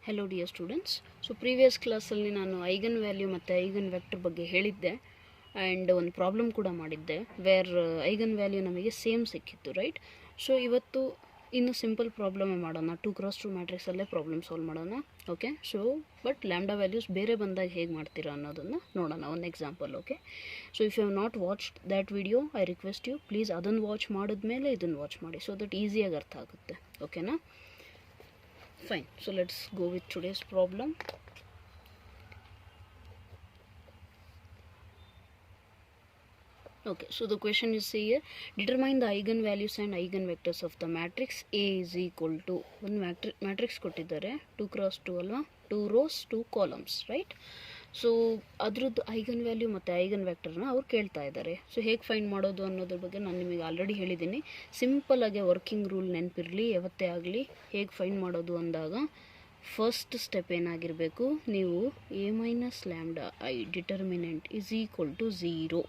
Hello dear students. So previous ಕ್ಲಾಸಲ್ಲಿ ನಾನು eigen value ಮತ್ತು ಐಗನ್ ವೆಕ್ಟರ್ ಬಗ್ಗೆ ಹೇಳಿದ್ದೆ ಆ್ಯಂಡ್ ಒಂದು ಪ್ರಾಬ್ಲಮ್ ಕೂಡ ಮಾಡಿದ್ದೆ ವೇರ್ ಐಗನ್ ವ್ಯಾಲ್ಯೂ ನಮಗೆ ಸೇಮ್ ಸಿಕ್ಕಿತ್ತು, ರೈಟ್? ಸೊ ಇವತ್ತು ಇನ್ನು ಸಿಂಪಲ್ ಪ್ರಾಬ್ಲಮ್ ಮಾಡೋಣ, 2x2 ಮ್ಯಾಟ್ರಿಕ್ಸಲ್ಲೇ ಪ್ರಾಬ್ಲಮ್ ಸಾಲ್ವ್ ಮಾಡೋಣ. Okay, so but lambda values ಬೇರೆ ಬಂದಾಗ ಹೇಗೆ ಮಾಡ್ತೀರಾ ಅನ್ನೋದನ್ನು ನೋಡೋಣ, ಒಂದು example. Okay, so if you have not watched that video, I request you please ಅದನ್ನು ವಾಚ್ ಮಾಡಿದ್ಮೇಲೆ ಇದನ್ನು ವಾಚ್ ಮಾಡಿ, ಸೊ ದಟ್ ಈಸಿಯಾಗಿ ಅರ್ಥ ಆಗುತ್ತೆ. ಓಕೆನಾ? Fine, so let's go with today's problem. Okay, so the question is here: determine the eigenvalues and eigenvectors of the matrix A is equal to one matrix ಕೊಟ್ಟಿದ್ದಾರೆ 2x2 ಅಲ್ವಾ, 2 rows 2 columns, right? So ಅದ್ರದ್ದು eigen value ಮತ್ತು eigen ವೆಕ್ಟರ್ನ ಅವ್ರು ಕೇಳ್ತಾ ಇದ್ದಾರೆ. So ಹೇಗೆ find ಮಾಡೋದು ಅನ್ನೋದ್ರ ಬಗ್ಗೆ ನಾನು ನಿಮಗೆ ಆಲ್ರೆಡಿ ಹೇಳಿದ್ದೀನಿ. ಸಿಂಪಲ್ಲಾಗಿ ವರ್ಕಿಂಗ್ ರೂಲ್ ನೆನಪಿರಲಿ, ಯಾವತ್ತೇ ಆಗಲಿ ಹೇಗೆ ಫೈಂಡ್ ಮಾಡೋದು ಅಂದಾಗ ಫಸ್ಟ್ ಸ್ಟೆಪ್ ಏನಾಗಿರಬೇಕು, ನೀವು A minus lambda I determinant is equal to 0.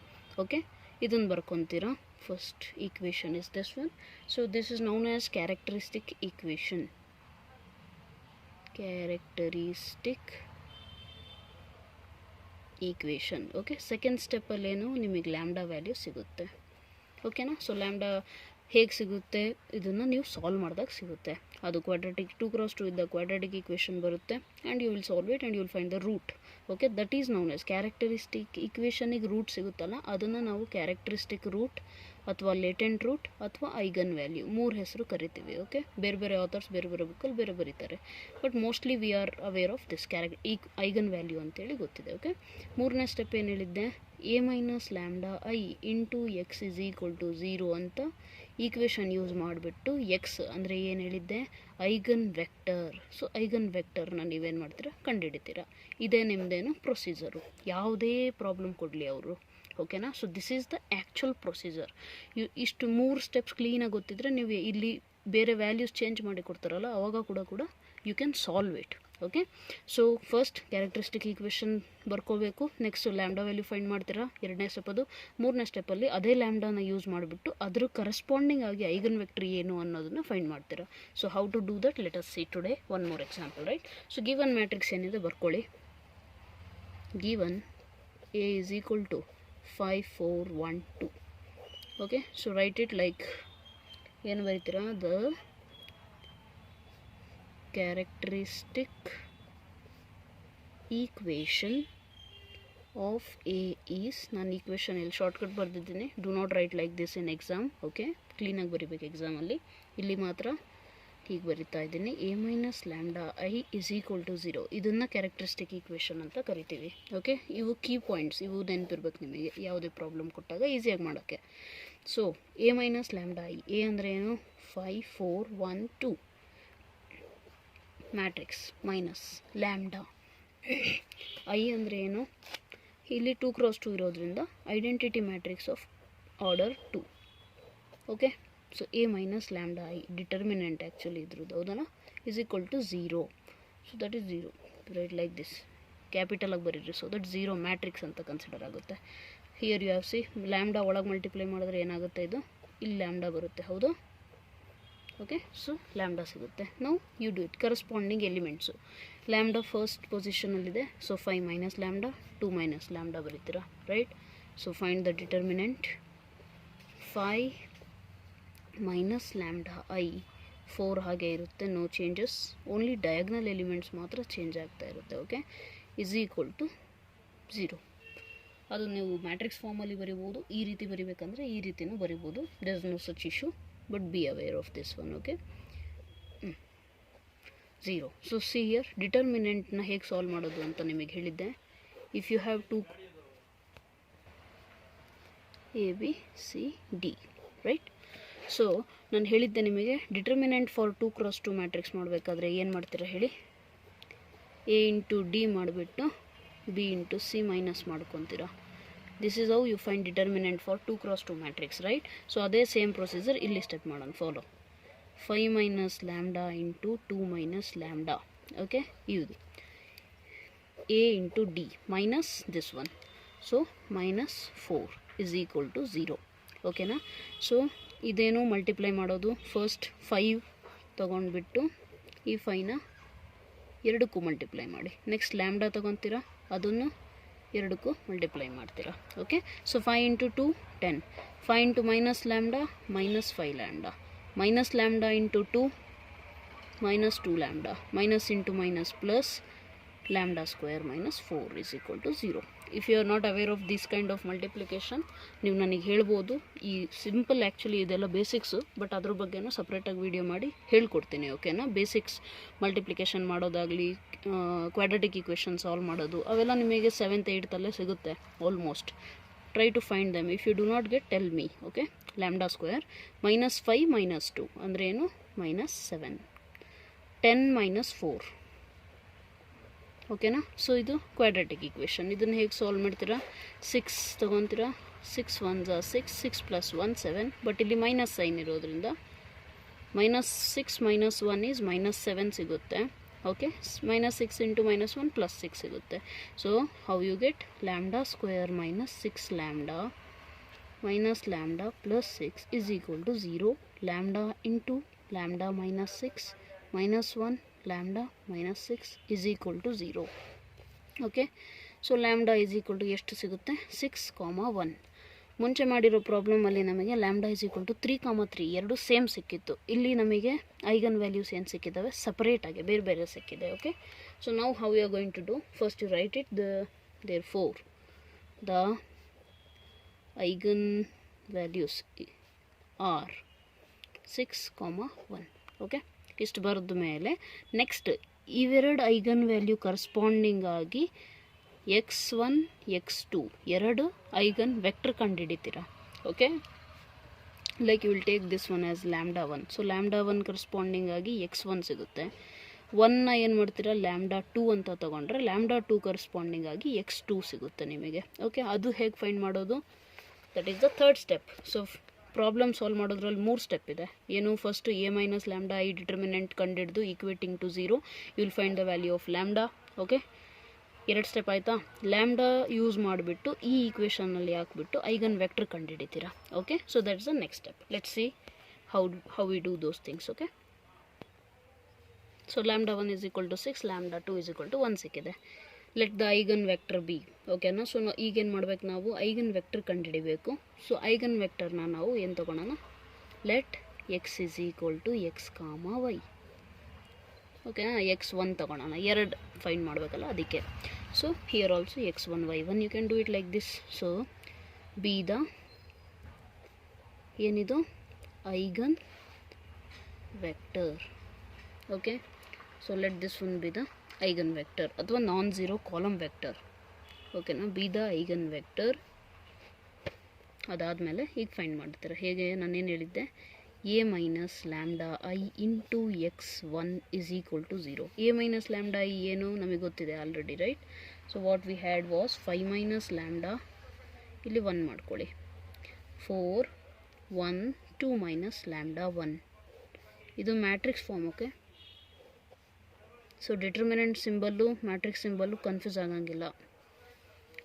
Okay, ಇದನ್ನು ಬರ್ಕೊತೀರಾ. First equation is this one. So this is known as characteristic equation. Equation. Okay, second ಸ್ಟೆಪ್ಪಲ್ಲೇನು ನಿಮಗೆ ಲ್ಯಾಂಬ್ಡಾ ವ್ಯಾಲ್ಯೂ ಸಿಗುತ್ತೆ. ಓಕೆನಾ? ಸೊ ಲ್ಯಾಂಬ್ಡಾ ಹೇಗೆ ಸಿಗುತ್ತೆ, ಇದನ್ನು ನೀವು ಸಾಲ್ವ್ ಮಾಡಿದಾಗ ಸಿಗುತ್ತೆ. ಅದು ಕ್ವಾಡ್ರಾಟಿಕ್ 2x2 ಇದ್ದ ಕ್ವಾಡ್ರಾಟಿಕ್ ಈಕ್ವೇಷನ್ ಬರುತ್ತೆ and you will solve it and you will find the root. Okay, that is known as characteristic ಈಕ್ವೇಷನಿಗೆ ರೂಟ್ ಸಿಗುತ್ತಲ್ಲ, ಅದನ್ನು ನಾವು ಕ್ಯಾರೆಕ್ಟರಿಸ್ಟಿಕ್ ರೂಟ್ ಅಥವಾ ಲೇಟೆಂಟ್ ರೂಟ್ ಅಥವಾ ಐಗನ್ ವ್ಯಾಲ್ಯೂ, 3 ಹೆಸರು ಕರಿತೀವಿ. ಓಕೆ, ಬೇರೆ ಬೇರೆ ಆಥರ್ಸ್ ಬೇರೆ ಬೇರೆ ಬುಕ್ಕಲ್ಲಿ ಬೇರೆ ಬರೀತಾರೆ, but mostly we are aware of this eigen value ಅಂತೇಳಿ ಗೊತ್ತಿದೆ. ಓಕೆ, ಮೂರನೇ ಸ್ಟೆಪ್ ಏನು ಹೇಳಿದ್ದೆ, A minus lambda I into x is equal to 0 ಅಂತ ಈಕ್ವೇಷನ್ ಯೂಸ್ ಮಾಡಿಬಿಟ್ಟು ಎಕ್ಸ್ ಅಂದರೆ ಏನು ಹೇಳಿದ್ದೆ, ಐಗನ್ ವೆಕ್ಟರ್. ಸೊ ಐಗನ್ ವೆಕ್ಟರ್ನ ನೀವೇನು ಮಾಡ್ತೀರಾ, ಕಂಡುಹಿಡಿತೀರಾ. ಇದೇ ನಿಮ್ಮದೇನು ಪ್ರೊಸೀಜರು, ಯಾವುದೇ ಪ್ರಾಬ್ಲಮ್ ಕೊಡಲಿ ಅವರು. ಓಕೆನಾ? So this is the actual procedure. ಇಷ್ಟು 3 ಸ್ಟೆಪ್ಸ್ ಕ್ಲೀನಾಗಿ ಗೊತ್ತಿದ್ರೆ ನೀವು ಇಲ್ಲಿ ಬೇರೆ ವ್ಯಾಲ್ಯೂಸ್ ಚೇಂಜ್ ಮಾಡಿ ಕೊಡ್ತಾರಲ್ಲ, ಅವಾಗ ಕೂಡ you can solve it. Okay, so first characteristic equation ಬರ್ಕೋಬೇಕು, ನೆಕ್ಸ್ಟ್ ಲ್ಯಾಂಬ್ಡಾ ವ್ಯಾಲ್ಯೂ ಫೈಂಡ್ ಮಾಡ್ತೀರಾ, ಎರಡನೇ ಸ್ಟೆಪ್ ಅದು. ಮೂರನೇ ಸ್ಟೆಪ್ಪಲ್ಲಿ ಅದೇ ಲ್ಯಾಂಬ್ಡಾನ ಯೂಸ್ ಮಾಡಿಬಿಟ್ಟು ಅದ್ರ ಕರೆಸ್ಪಾಂಡಿಂಗ್ ಆಗಿ ಐಗನ್ ವೆಕ್ಟರ್ ಏನು ಅನ್ನೋದನ್ನು ಫೈಂಡ್ ಮಾಡ್ತೀರಾ. So how to do that, let us see today one more example, right? So given matrix ಏನಿದೆ ಬರ್ಕೊಳ್ಳಿ. Given A is equal to 5 4 1 2. Okay, so write it like ಏನು ಬರೀತೀರಾ, the characteristic equation of A is, ನಾನು equation ಇಲ್ಲಿ shortcut ಬರೆದಿದ್ದೀನಿ, do not write like this in exam. Okay, ಕ್ಲೀನಾಗಿ ಬರೀಬೇಕು ಎಕ್ಸಾಮಲ್ಲಿ. ಇಲ್ಲಿ ಮಾತ್ರ ಹೀಗೆ ಬರಿತಾ ಇದ್ದೀನಿ, A minus lambda I is equal to 0. ಇದನ್ನು ಕ್ಯಾರೆಕ್ಟರಿಸ್ಟಿಕ್ ಈಕ್ವೇಷನ್ ಅಂತ ಕರಿತೀವಿ. ಓಕೆ, ಇವು ಕೀ ಪಾಯಿಂಟ್ಸ್, ಇವು ನೆನಪಿರ್ಬೇಕು ನಿಮಗೆ ಯಾವುದೇ ಪ್ರಾಬ್ಲಮ್ ಕೊಟ್ಟಾಗ ಈಸಿಯಾಗಿ ಮಾಡೋಕ್ಕೆ. So A minus lambda I, A ಅಂದರೆ ಏನು, 5 4 1 2 ಮ್ಯಾಟ್ರಿಕ್ಸ್ ಮೈನಸ್ ಲ್ಯಾಂಬ್ಡಾ ಐ ಅಂದರೆ ಏನು, ಇಲ್ಲಿ 2x2 ಇರೋದ್ರಿಂದ identity matrix of order 2. Okay, so A minus lambda I determinant actually ಇದ್ರದ್ದು, ಹೌದಲ್ಲ, is equal to 0. So that is 0, write like this, ಕ್ಯಾಪಿಟಲಾಗಿ ಬರೀರಿ. ಸೊ ದಟ್ 0 ಮ್ಯಾಟ್ರಿಕ್ಸ್ ಅಂತ ಕನ್ಸಿಡರ್ ಆಗುತ್ತೆ. Here you have see lambda ಒಳಗೆ multiply ಮಾಡಿದ್ರೆ ಏನಾಗುತ್ತೆ, ಇದು ಇಲ್ಲಿ ಲ್ಯಾಂಬ್ಡಾ ಬರುತ್ತೆ, ಹೌದು? ಓಕೆ, ಸೊ ಲ್ಯಾಂಬ್ಡಾ ಸಿಗುತ್ತೆ. ನಾವು you do it corresponding elements. Lambda first ಪೊಸಿಷನಲ್ಲಿದೆ, so 5 minus lambda 2 minus lambda ಬರೀತೀರಾ, right? So find the determinant. 5 minus lambda I 4 ಹಾಗೆ ಇರುತ್ತೆ, no changes, only diagonal elements ಮಾತ್ರ ಚೇಂಜ್ ಆಗ್ತಾ ಇರುತ್ತೆ. Okay, is equal to 0. ಅದು ನೀವು ಮ್ಯಾಟ್ರಿಕ್ಸ್ ಫಾರ್ಮಲ್ಲಿ ಬರಿಬೋದು, ಈ ರೀತಿ ಬರಿಬೇಕಂದ್ರೆ ಈ ರೀತಿನೂ ಬರಿಬೋದು, there is no such issue, but be aware of this one. Okay, 0. so see here, determinant na ಹೇಗೆ ಸಾಲ್ವ್ ಮಾಡೋದು ಅಂತ ನಿಮಗೆ ಹೇಳಿದ್ದೆ. if you have two a b c d, right? So ನಾನು ಹೇಳಿದ್ದೆ ನಿಮಗೆ ಡಿಟರ್ಮಿನೆಂಟ್ ಫಾರ್ 2x2 ಮ್ಯಾಟ್ರಿಕ್ಸ್ ಮಾಡಬೇಕಾದ್ರೆ ಏನು ಮಾಡ್ತೀರಾ ಹೇಳಿ, a ಇಂಟು ಡಿ ಮಾಡಿಬಿಟ್ಟು b ಇಂಟು ಸಿ ಮೈನಸ್ ಮಾಡ್ಕೊತೀರಾ. This is how you find determinant for 2x2 matrix, right? So ಅದೇ ಸೇಮ್ ಪ್ರೊಸೀಜರ್ ಇಲ್ಲಿ ಸ್ಟೆಪ್ ಮಾಡೋಣ, follow. 5 minus lambda into 2 minus lambda. Okay, ಇದು A into D minus this one, so minus 4 is equal to 0. ಓಕೆನಾ? So ಇದೇನು multiply ಮಾಡೋದು, first 5 ತೊಗೊಂಡ್ಬಿಟ್ಟು ಈ 5ನ ಎರಡಕ್ಕೂ multiply ಮಾಡಿ. ನೆಕ್ಸ್ಟ್ ಲ್ಯಾಂಬ್ಡಾ ತೊಗೊತೀರಾ, ಅದನ್ನು ಎರಡಕ್ಕೂ ಮಲ್ಟಿಪ್ಲೈ ಮಾಡ್ತೀರಾ. Okay, so 5 into 2 10, 5 into minus lambda minus 5 lambda, minus lambda into 2 minus 2 lambda, minus into minus plus lambda square minus 4 is equal to 0. If you are not aware of this kind of multiplication, ನೀವು ನನಗೆ ಹೇಳ್ಬೋದು. ಈ simple actually ಇದೆಲ್ಲ basics, but ಅದ್ರ ಬಗ್ಗೆನೂ ಸಪ್ರೇಟಾಗಿ video ಮಾಡಿ ಹೇಳ್ಕೊಡ್ತೀನಿ. ಓಕೆನಾ, ಬೇಸಿಕ್ಸ್ ಮಲ್ಟಿಪ್ಲಿಕೇಶನ್ ಮಾಡೋದಾಗಲಿ, ಕ್ವಾಡ್ರಾಟಿಕ್ ಈಕ್ವೇಷನ್ ಸಾಲ್ವ್ ಮಾಡೋದು, ಅವೆಲ್ಲ ನಿಮಗೆ 7th 8th ಸಿಗುತ್ತೆ almost. Try to find them. If you do not get, tell me. Okay, lambda square minus 5 minus 2 ಅಂದರೆ ಏನು, ಮೈನಸ್ 7, 10 minus 4. ಓಕೆನಾ, ಸೊ ಇದು ಕ್ವಾಡ್ರಾಟಿಕ್ ಈಕ್ವೇಷನ್. ಇದನ್ನು ಹೇಗೆ ಸಾಲ್ವ್ ಮಾಡ್ತೀರಾ, 6 ತೊಗೊತೀರಾ, 6 1 6, 6 ಪ್ಲಸ್ 1 7, ಬಟ್ ಇಲ್ಲಿ ಮೈನಸ್ ಸೈನ್ ಇರೋದ್ರಿಂದ ಮೈನಸ್ 6 ಮೈನಸ್ 1 ಈಸ್ ಮೈನಸ್ 7 ಸಿಗುತ್ತೆ. Okay, minus 6 into minus 1 plus 6 ಸಿಗುತ್ತೆ. So how you get lambda square minus 6 lambda minus lambda plus 6 is equal to 0. Lambda into lambda minus 6 minus 1 lambda minus 6 is equal to 0. Okay, so lambda is equal to ಎಷ್ಟು ಸಿಗುತ್ತೆ, 6, 1. ಮುಂಚೆ ಮಾಡಿರೋ ಪ್ರಾಬ್ಲಮಲ್ಲಿ ನಮಗೆ lambda is equal to 3, 3 ಎರಡು same ಸಿಕ್ಕಿತ್ತು. ಇಲ್ಲಿ ನಮಗೆ eigen values ಏನು ಸಿಕ್ಕಿದ್ದಾವೆ, ಸಪರೇಟಾಗಿ ಬೇರೆ ಬೇರೆ ಸಿಕ್ಕಿದೆ. ಓಕೆ, ಸೊ ನಾವು how you are going to do, first you write it therefore the eigen values are 6, 1. Okay, ಇಷ್ಟು ಬರೆದ ಮೇಲೆ ನೆಕ್ಸ್ಟ್ ಇವೆರಡು ಐಗನ್ ವ್ಯಾಲ್ಯೂ ಕರೆಸ್ಪಾಂಡಿಂಗ್ ಆಗಿ x1 x2 ಎರಡು ಐಗನ್ ವೆಕ್ಟರ್ ಕಂಡುಹಿಡಿತೀರಾ. Okay, like you will take this one as lambda 1. So lambda 1 corresponding ಆಗಿ x1 ಸಿಗುತ್ತೆ. 1ನ ಏನು ಮಾಡ್ತೀರಾ, ಲ್ಯಾಂಬ್ಡಾ 2 ಅಂತ ತೊಗೊಂಡ್ರೆ ಲ್ಯಾಂಬ್ಡಾ 2 ಕರೆಸ್ಪಾಂಡಿಂಗ್ ಆಗಿ x2 ಸಿಗುತ್ತೆ ನಿಮಗೆ. ಓಕೆ, ಅದು ಹೇಗೆ ಫೈಂಡ್ ಮಾಡೋದು, that is the third step. So problem solve ಮಾಡೋದ್ರಲ್ಲಿ 3 ಸ್ಟೆಪ್ ಇದೆ. ಏನು, first A minus lambda I determinant ಕಂಡಿಡ್ದು equating to 0 you will find the value of lambda. Okay, 2 step ಆಯಿತಾ. ಲ್ಯಾಂಬ್ಡಾ ಯೂಸ್ ಮಾಡಿಬಿಟ್ಟು ಈ ಈಕ್ವೇಷನಲ್ಲಿ ಹಾಕ್ಬಿಟ್ಟು ಐಗನ್ ವೆಕ್ಟರ್ ಕಂಡುಹಿಡಿತೀರಾ. Okay, so that's the next step. Let's see how we do those things. Okay, so lambda 1 is equal to 6, lambda 2 is equal to 1 ಸಿಕ್ಕಿದೆ. Let the eigen vector be. ಓಕೆನಾ, so ಈಗೇನು ಮಾಡ್ಬೇಕು, ನಾವು eigen vector ಕಂಡುಹಿಡಿಬೇಕು. ಸೊ eigen ವೆಕ್ಟರ್ನ ನಾವು ಏನು ತೊಗೊಳೋಣ, let X is equal to X comma Y. ಓಕೆನಾ, x1 ತೊಗೊಳೋಣ, 2 ಫೈಂಡ್ ಮಾಡಬೇಕಲ್ಲ ಅದಕ್ಕೆ. So here also x1 y1 you can do it like this. So be the ಏನಿದು eigen vector. Okay, so let this one be the eigen vector ಅಥವಾ non zero column vector. ಓಕೆನಾ, be the eigen vector. ಅದಾದಮೇಲೆ ಈಗ find ಮಾಡ್ತಾರೆ. ಹೇಗೆ, ನಾನೇನು ಹೇಳಿದ್ದೆ, A minus lambda I into x1 is equal to 0. A minus lambda I ಏನು ನಮಗೆ ಗೊತ್ತಿದೆ already, right. So what we had was 5 minus lambda, ಇಲ್ಲಿ 1 ಮಾಡ್ಕೊಳ್ಳಿ, 4 1 2 ಮೈನಸ್ ಲ್ಯಾಂಬ್ಡಾ 1. ಇದು matrix form. Okay, so determinant symbol matrix symbol confuse ಆಗಂಗಿಲ್ಲ.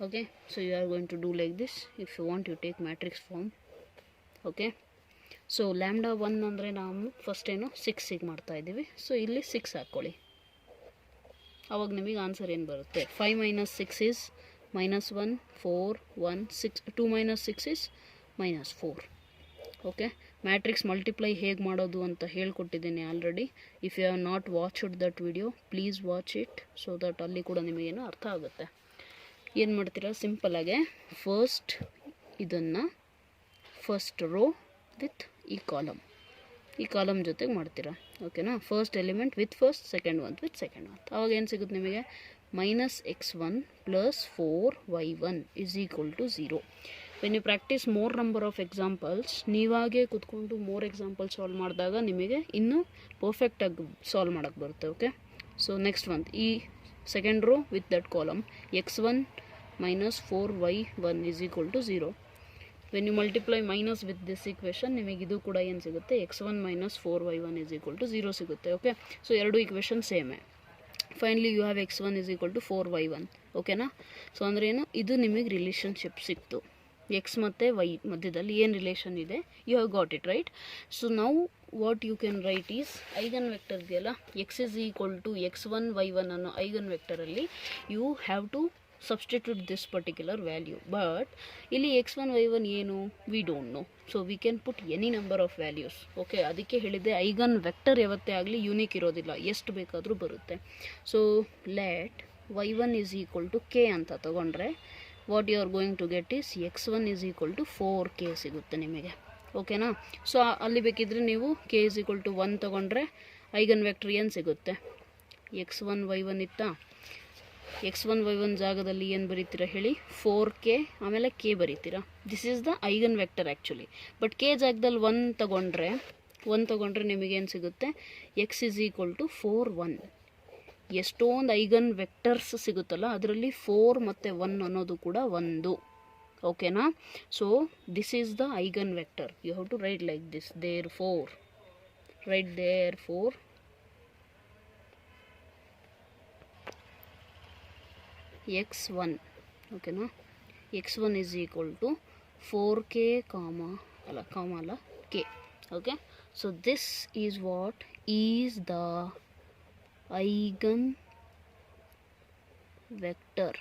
ಓಕೆ, ಸೊ you are going to do like this. If you want you take matrix form. Okay, so lambda 1 ಅಂದರೆ ನಾವು first ಏನು 6 ಮಾಡ್ತಾಯಿದ್ದೀವಿ. ಸೊ ಇಲ್ಲಿ 6 ಹಾಕ್ಕೊಳ್ಳಿ, ಅವಾಗ ನಿಮಗೆ ಆನ್ಸರ್ ಏನು ಬರುತ್ತೆ, 5 minus 6 is minus 1, 4 1 6, 2 minus 6 is minus 4. Okay, matrix multiply ಹೇಗೆ ಮಾಡೋದು ಅಂತ ಹೇಳ್ಕೊಟ್ಟಿದ್ದೀನಿ already. If you have not watched that video, please watch it, so that ಅಲ್ಲಿ ಕೂಡ ನಿಮಗೇನು ಅರ್ಥ ಆಗುತ್ತೆ. ಏನು ಮಾಡ್ತೀರಾ, ಸಿಂಪಲಾಗೆ ಫಸ್ಟ್ ಇದನ್ನು ಫಸ್ಟ್ ರೋ ವಿತ್ ಈ ಕಾಲಮ್ ಜೊತೆಗೆ ಮಾಡ್ತೀರಾ. ಓಕೆನಾ, first element with first, second one with second one. ಅವಾಗ ಏನು ಸಿಗುತ್ತೆ ನಿಮಗೆ, minus x1 plus 4y1 is equal to 0. When you practice more number of examples, ನೀವಾಗೇ ಕೂತ್ಕೊಂಡು ಮೋರ್ ಎಕ್ಸಾಂಪಲ್ಸ್ ಸಾಲ್ವ್ ಮಾಡಿದಾಗ ನಿಮಗೆ ಇನ್ನೂ ಪರ್ಫೆಕ್ಟಾಗಿ ಸಾಲ್ವ್ ಮಾಡೋಕ್ಕೆ ಬರುತ್ತೆ. ಓಕೆ, ಸೊ ನೆಕ್ಸ್ಟ್ ಒನ್, ಈ second row with that column x1 minus 4y1 is equal to 0. When you multiply minus with this equation, ನಿಮಗೆ ಇದು ಕೂಡ ಏನು ಸಿಗುತ್ತೆ, x1 minus 4y1 is equal to 0 ಸಿಗುತ್ತೆ. ಓಕೆ, ಸೊ ಎರಡು ಈಕ್ವೇಷನ್ ಸೇಮೇ. Finally you have x1 is equal to 4y1. ಓಕೆನಾ, so ಅಂದರೆ ಏನು, ಇದು ನಿಮಗೆ ರಿಲೇಷನ್ಶಿಪ್ ಸಿಕ್ತು. ಎಕ್ಸ್ ಮತ್ತು ವೈ ಮಧ್ಯದಲ್ಲಿ ಏನು ರಿಲೇಷನ್ ಇದೆ, you have got it, right. So ನಾವು what you can write is eigen vector ಇದೆಯಲ್ಲ X is equal to x1 y1 ಅನ್ನೋ ಐಗನ್ ವೆಕ್ಟರಲ್ಲಿ you have to substitute this particular value, but ಇಲ್ಲಿ x1 y1 ಏನು we don't know, so we can put any number of values. Okay, ಅದಕ್ಕೆ ಹೇಳಿದೆ eigen vector ಯಾವತ್ತೇ ಆಗಲಿ unique ಇರೋದಿಲ್ಲ, ಎಷ್ಟು ಬೇಕಾದರೂ ಬರುತ್ತೆ. So let y1 is equal to k ಅಂತ ತಗೊಂಡ್ರೆ what you are going to get is x1 is equal to 4k ಸಿಗುತ್ತೆ ನಿಮಗೆ. ಓಕೆನಾ? ಸೊ ಅಲ್ಲಿ ಬೇಕಿದ್ರೆ ನೀವು k is equal to 1 ತಗೊಂಡ್ರೆ ಐಗನ್ ವೆಕ್ಟರ್ ಏನು ಸಿಗುತ್ತೆ, x1 y1 ಇತ್ತಾ, x1 y1 ಜಾಗದಲ್ಲಿ ಏನು ಬರೀತೀರಾ ಹೇಳಿ, 4k ಆಮೇಲೆ k ಬರೀತೀರಾ. This is the eigen vector actually. But k ಜಾಗದಲ್ಲಿ 1 ತಗೊಂಡ್ರೆ ನಿಮಗೇನು ಸಿಗುತ್ತೆ, x is equal to 4 1. ಎಷ್ಟೊಂದು ಐಗನ್ ವೆಕ್ಟರ್ಸ್ ಸಿಗುತ್ತಲ್ಲ ಅದರಲ್ಲಿ 4 ಮತ್ತು 1 ಅನ್ನೋದು ಕೂಡ ಒಂದು. ಓಕೆನಾ? So this is the eigen vector. You have to write like this, therefore x1. ಓಕೆನಾ? x1 is equal to 4k k. Okay, so this is what is the eigen vector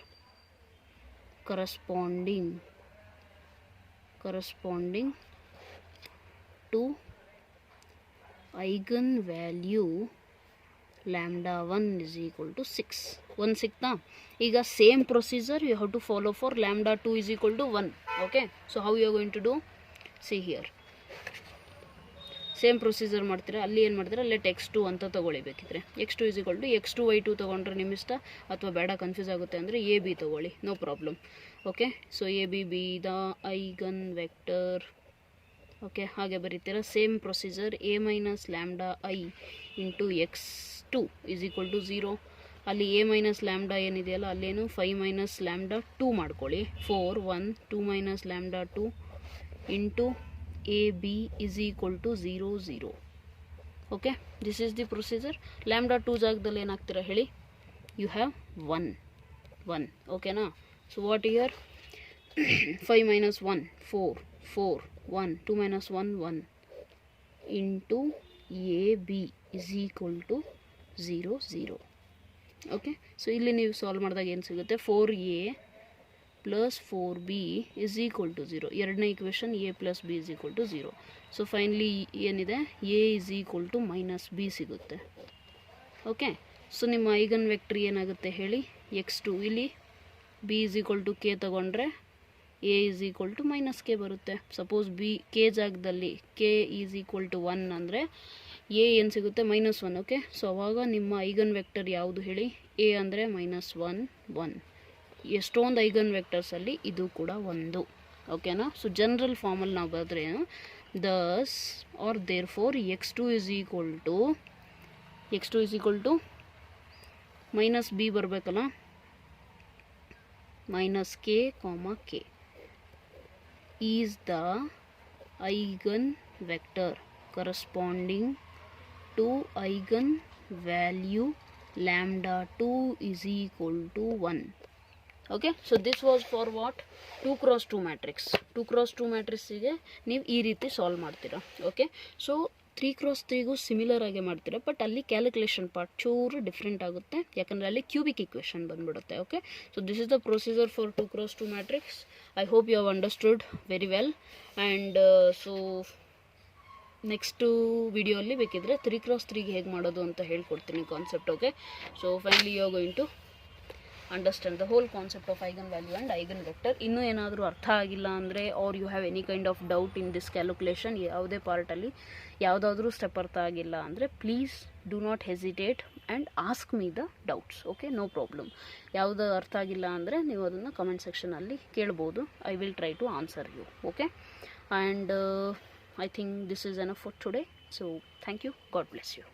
corresponding to eigen value lambda 1 is equal to 6. 1 ಸಿಕ್ತಾ? ಈಗ same procedure you have to follow for lambda 2 is equal to 1. Okay, so how you are going to do, see here. Same procedure ಮಾಡ್ತೀರಾ. ಅಲ್ಲಿ ಏನು ಮಾಡ್ತೀರಾ, let x2 ಅಂತ ತೊಗೊಳ್ಳಿ. ಬೇಕಿದ್ರೆ x2 is equal to x2 y2 ತೊಗೊಂಡ್ರೆ ನಿಮ್ಮ ಇಷ್ಟ, ಅಥವಾ ಬೇಡ ಕನ್ಫ್ಯೂಸ್ ಆಗುತ್ತೆ ಅಂದರೆ ಎ ಬಿ ತೊಗೊಳ್ಳಿ, no problem. Okay, so A B be the eigen vector. Okay, ಹಾಗೆ ಬರೀತೀರಾ. Same procedure a minus lambda I into x2 is equal to 0. ಅಲ್ಲಿ a ಮೈನಸ್ ಲ್ಯಾಂಬ್ಡಾ ಏನಿದೆಯಲ್ಲ ಅಲ್ಲೇನು 5 ಮೈನಸ್ ಲ್ಯಾಂಬ್ಡಾ 2 ಮಾಡ್ಕೊಳ್ಳಿ. 4 1 2 minus lambda 2 into AB is equal to 0 0. Okay, this is the procedure. Lambda 2 ಜಾಗದಲ್ಲಿ ಏನಾಗ್ತೀರಾ ಹೇಳಿ, you have 1. ಓಕೆನಾ? So what year 5 minus 1 4 4 1 2 minus 1 1 into AB is equal to 0 0. Okay, so ಇಲ್ಲಿ ನೀವು solve ಮಾಡಿದಾಗ ಏನು ಸಿಗುತ್ತೆ, 4a plus 4b is equal to 0. ಎರಡನೇ equation a plus b is equal to 0. So finally ಏನಿದೆ, a is equal to minus b ಸಿಗುತ್ತೆ. Okay, so ನಿಮ್ಮ eigen vector ಏನಾಗುತ್ತೆ ಹೇಳಿ, x2. ಇಲ್ಲಿ b is equal to k ತಗೊಂಡ್ರೆ a is equal to minus k ಬರುತ್ತೆ. Suppose b k ಜಾಗದಲ್ಲಿ k is equal to 1 ಅಂದರೆ a ಏನು ಸಿಗುತ್ತೆ, -1. ಓಕೆ, ಸೊ ಅವಾಗ ನಿಮ್ಮ ಐಗನ್ ವೆಕ್ಟರ್ ಯಾವುದು ಹೇಳಿ, a ಅಂದರೆ -1 1. ಎಷ್ಟೊಂದು ಐಗನ್ ವೆಕ್ಟರ್ಸಲ್ಲಿ ಇದು ಕೂಡ ಒಂದು. ಓಕೆನಾ? ಸೊ ಜನರಲ್ ಫಾರ್ಮಲ್ಲಿ ನಾವು ಬರೆದ್ರೆ thus are therefore x2 is equal to minus b ಬರಬೇಕಲ್ಲ, minus k, k is the eigen vector corresponding to eigen value lambda 2 is equal to 1. Okay, so this was for what 2x2 matrix. 2x2 ಮ್ಯಾಟ್ರಿಕ್ಸಿಗೆ ನೀವು ಈ ರೀತಿ solve ಮಾಡ್ತೀರಾ. Okay, so 3x3ಗೂ similar ಆಗಿ ಮಾಡ್ತೀರಾ, but ಅಲ್ಲಿ calculation part ಚೂರು different ಆಗುತ್ತೆ, ಯಾಕಂದರೆ ಅಲ್ಲಿ ಕ್ಯೂಬಿಕ್ ಇಕ್ವೇಷನ್ ಬಂದ್ಬಿಡುತ್ತೆ. Okay, so this is the procedure for 2x2 matrix. I hope you have understood very well. And so next ವಿಡಿಯೋಲ್ಲಿ ಬೇಕಿದ್ರೆ 3x3ಗೆ ಹೇಗೆ ಮಾಡೋದು ಅಂತ ಹೇಳ್ಕೊಡ್ತೀನಿ concept. Okay, so finally you are going to understand the whole concept of eigen value and eigen vector. ಇನ್ನೂ ಏನಾದರೂ ಅರ್ಥ ಆಗಿಲ್ಲ ಅಂದರೆ, are you have any kind of doubt in this calculation, ಯಾವುದೇ ಪಾರ್ಟಲ್ಲಿ ಯಾವುದಾದ್ರೂ ಸ್ಟೆಪ್ ಅರ್ಥ ಆಗಿಲ್ಲ ಅಂದರೆ please do not hesitate and ask me the doubts. Okay, no problem. ಯಾವುದು ಅರ್ಥ ಆಗಿಲ್ಲ ಅಂದರೆ ನೀವು ಅದನ್ನು ಕಮೆಂಟ್ ಸೆಕ್ಷನಲ್ಲಿ ಕೇಳ್ಬೋದು. I will try to answer you. Okay, and I think this is enough for today. So thank you. God bless you.